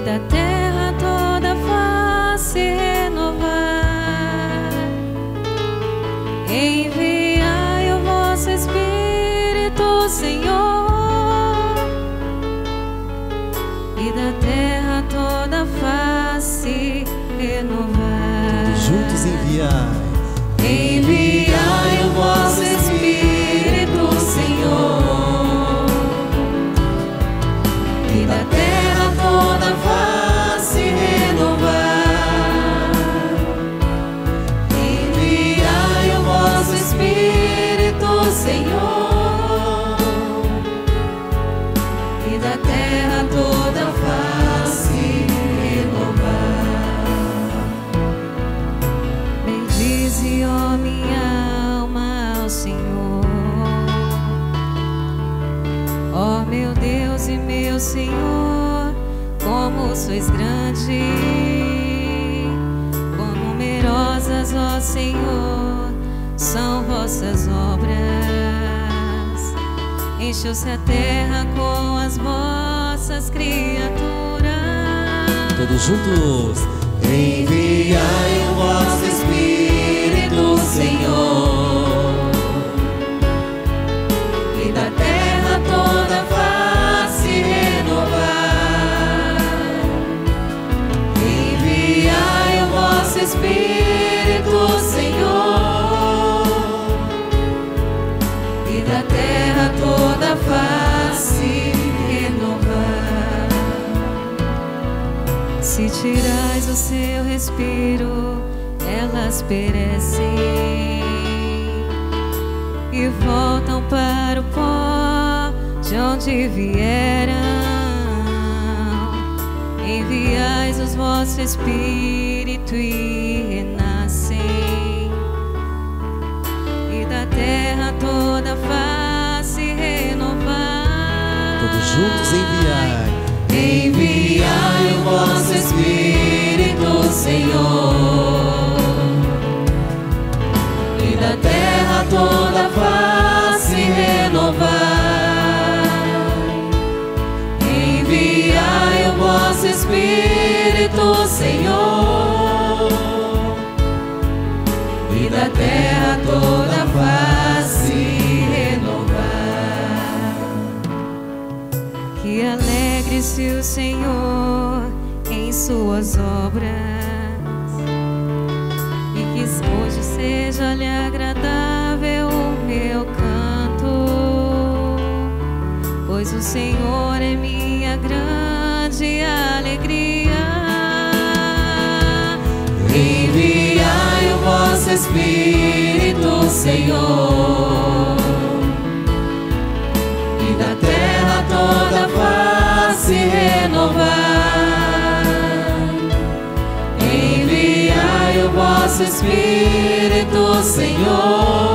da terra toda face renovar. Enviai o vosso Espírito, Senhor, e da terra toda face renovar. Todos juntos enviai. Enviai o vosso Espírito, Senhor, e da terra toda face renovar. Enviai o vosso Espírito, Senhor, e da terra toda face renovar. Bendize, ó minha alma, ao Senhor. Ó meu Deus e meu Senhor, como sois grande, quão numerosas, ó Senhor, são vossas obras. Encheu-se a terra com as vossas criaturas. Todos juntos. Enviai o vosso Espírito, Senhor, e da terra toda face renovar. Enviai o vosso Espírito, Senhor, e da terra toda face renovar. Se tirais o seu respiro, elas perecem e voltam para o pó de onde vieram. Enviais o vosso Espírito e renascem, e da terra toda face renovar. Todos juntos enviai. Enviai o vosso Espírito, Senhor, e da terra toda face renovar. Enviai o vosso Espírito, Senhor, e da terra toda face renovar. Que alegre-se o Senhor em suas obras, e que hoje seja-lhe agradável o meu canto, pois o Senhor é minha grande alegria. Enviai o vosso Espírito, Senhor, e da terra toda face renovar. Enviai o vosso Espírito, Senhor,